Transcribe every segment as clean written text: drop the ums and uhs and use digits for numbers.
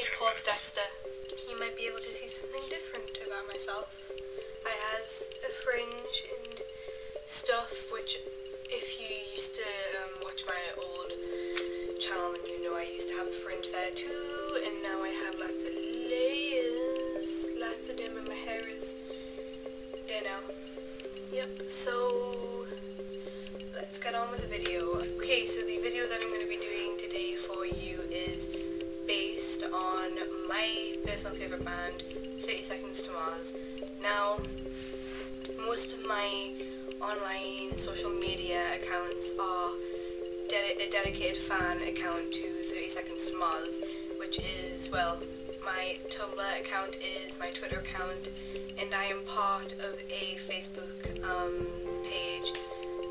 me pause Dexter. You might be able to see something different about myself. I has a fringe and stuff, which if you used to watch my old channel, then you know I used to have a fringe there too, and now I have lots of layers, lots of them, and my hair is there now. Yep, so let's get on with the video. Okay, so the video that I'm going to be doing today for you is based on my personal favourite band, 30 Seconds to Mars. Now, most of my online social media accounts are a dedicated fan account to 30 Seconds to Mars, which is, well, my Tumblr account is my Twitter account, and I am part of a Facebook page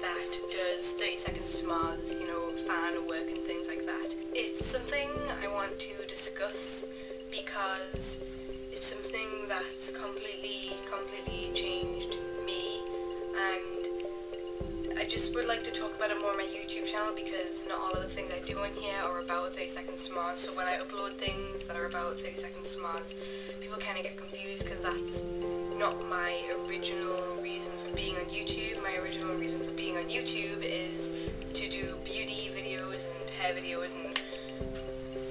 that does 30 Seconds to Mars, you know, fan work and things like that. It's something I want to discuss because it's something that's completely changed me, and I just would like to talk about it more on my YouTube channel because not all of the things I do on here are about 30 Seconds to Mars. So when I upload things that are about 30 Seconds to Mars, people kind of get confused because that's not my original reason for being on YouTube. My original reason for being on YouTube is to do beauty videos and hair videos and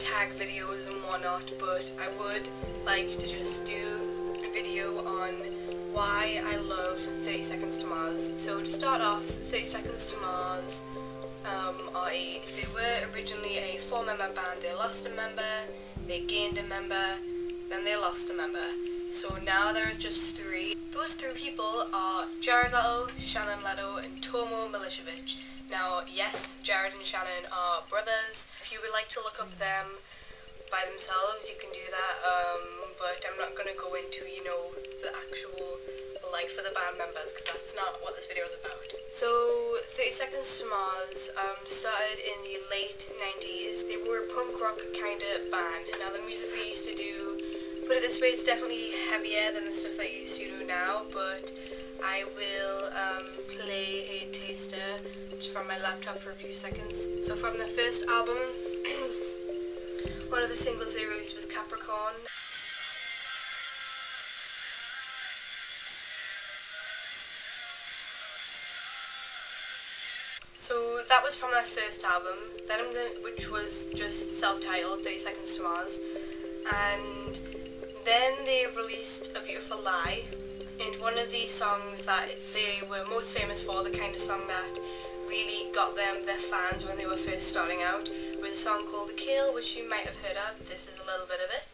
tag videos and whatnot, but I would like to just do a video on why I love 30 Seconds to Mars. So to start off, 30 Seconds to Mars they were originally a 4-member band. They lost a member, they gained a member, then they lost a member. So now there is just 3. Those 3 people are Jared Leto, Shannon Leto, and Tomo Milicevic. Now, yes, Jared and Shannon are brothers. If you would like to look up them by themselves, you can do that, but I'm not going to go into, you know, the actual life of the band members, because that's not what this video is about. So, 30 Seconds to Mars started in the late 90s. They were a punk rock kind of band. Now, the music they used to do, put it this way, it's definitely heavier than the stuff that you used to do now, but I will play a taster from my laptop for a few seconds. So from the first album, one of the singles they released was Capricorn. So that was from their first album, then which was just self-titled, 30 Seconds to Mars, and then they released A Beautiful Lie, and one of the songs that they were most famous for, the kind of song that really got them their fans when they were first starting out, was a song called The Kill, which you might have heard of. This is a little bit of it.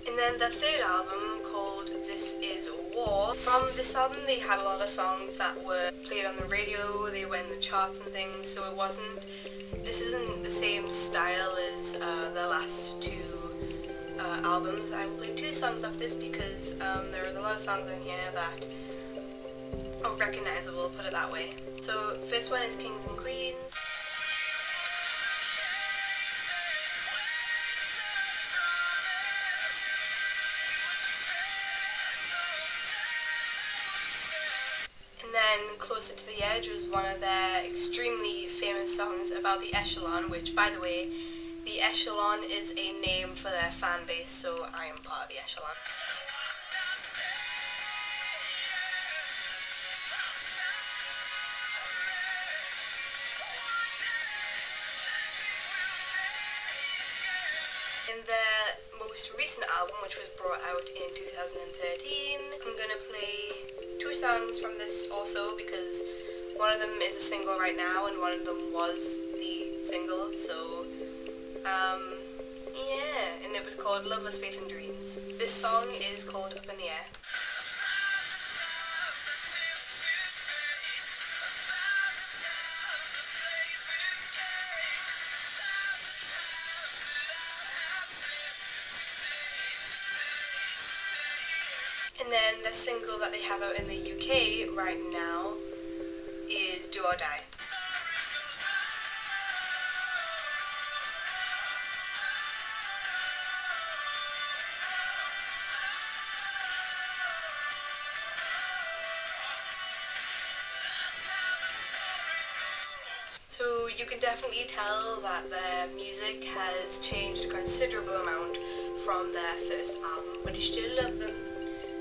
And then the third album, called This Is War. From this album they had a lot of songs that were played on the radio, they went in the charts and things, so this isn't the same style as the last 2 albums. I will play 2 songs off this because there's a lot of songs in here that are recognizable, put it that way. So first one is Kings and Queens. And then Closer to the Edge was one of their extremely famous songs about the Echelon, which, by the way, the Echelon is a name for their fan base, so I am part of the Echelon. In their most recent album, which was brought out in 2013, I'm gonna play 2 songs from this also because one of them is a single right now and one of them was the single, so yeah, and it was called Loveless Faith and Dreams. This song is called Up in the Air. And then the single that they have out in the UK right now is Do or Die. you can definitely tell that their music has changed a considerable amount from their first album, but I still love them.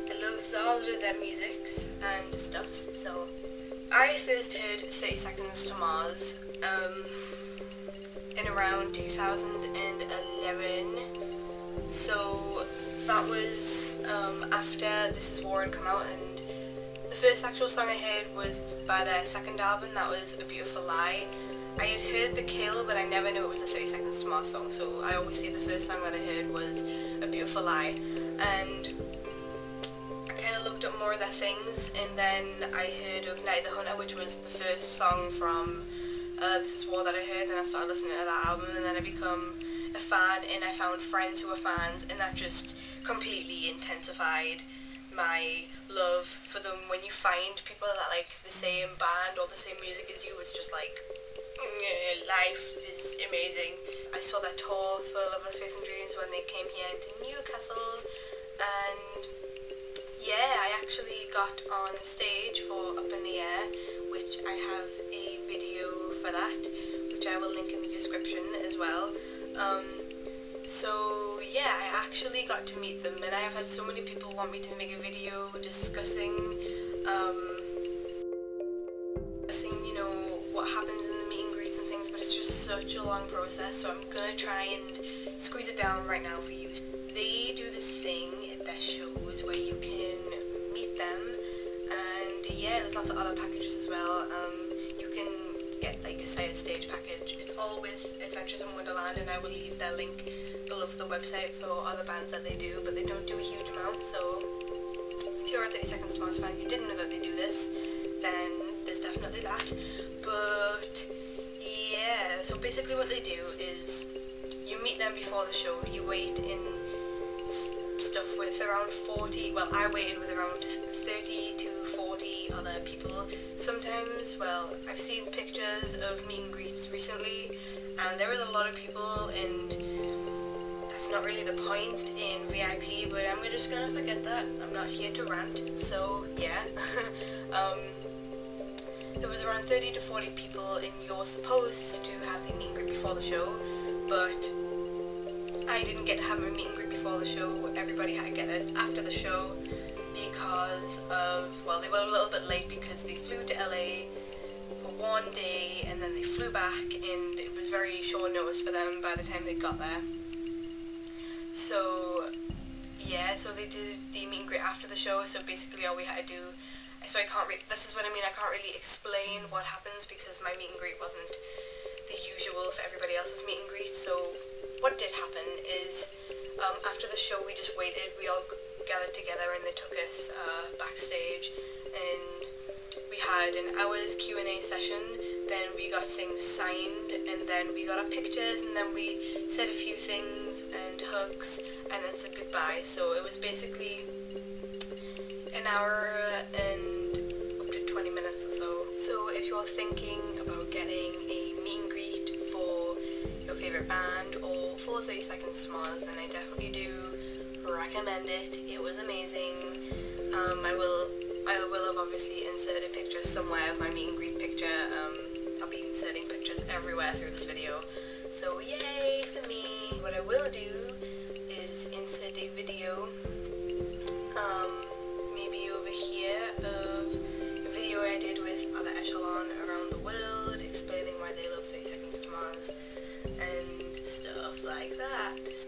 I love all of their musics and stuffs. So I first heard 30 Seconds to Mars in around 2011. So that was after This Is War had come out, and the first actual song I heard was by their second album, that was A Beautiful Lie. I had heard The Kill, but I never knew it was a 30 Seconds to Mars song, so I always say the first song that I heard was A Beautiful Lie. And I kind of looked up more of their things, and then I heard of Night of the Hunter, which was the first song from This Is War that I heard, and I started listening to that album, and then I become a fan, and I found friends who were fans, and that just completely intensified my love for them. When you find people that like the same band or the same music as you, it's just like, life is amazing. I saw that tour for Love Us, Faith and Dreams when they came here to Newcastle, and yeah, I actually got on stage for Up in the Air, which I have a video for that, which I will link in the description as well. So yeah, I actually got to meet them, and I have had so many people want me to make a video discussing, you know, what happens in the meet and greets and things, but it's just such a long process, so I'm gonna try and squeeze it down right now for you. They do this thing at their shows where you can meet them, and yeah, there's lots of other packages as well. You can get like a side stage package. It's all with Adventures in Wonderland, and I will leave their link below for the website for other bands that they do, but they don't do a huge amount, so if you're a 30 Seconds to Mars fan, you didn't know that they do this, then there's definitely that. But yeah, so basically what they do is you meet them before the show, you wait in stuff with around 40, well, I waited with around 30 to 40 other people. Sometimes, well, I've seen pictures of meet and greets recently, and there was a lot of people, and that's not really the point in VIP, but I'm just gonna forget that. I'm not here to rant, so yeah. There was around 30 to 40 people, and you're supposed to have the meet and greet before the show, but I didn't get to have my meet and greet before the show. Everybody had to get theirs after the show because of, well, they were a little bit late because they flew to LA for one day and then they flew back, and it was very short notice for them by the time they got there. So yeah, so they did the meet and greet after the show, so basically all we had to do, so this is what I mean, I can't really explain what happens because my meet and greet wasn't the usual for everybody else's meet and greet. So what did happen is, after the show we just waited, we all gathered together and they took us backstage, and we had an hour's Q&A session, then we got things signed, and then we got our pictures, and then we said a few things and hugs, and then said goodbye. So it was basically an hour and up to 20 minutes or so. So if you're thinking about getting a meet and greet for your favourite band or for 30 Seconds to Mars, then I definitely do recommend it. It was amazing. I will have obviously inserted a picture somewhere of my meet and greet picture. I'll be inserting pictures everywhere through this video, so yay for me. What I will do is insert a video, maybe over here, of a video I did with other echelon around the world explaining why they love 30 Seconds to Mars and stuff like that.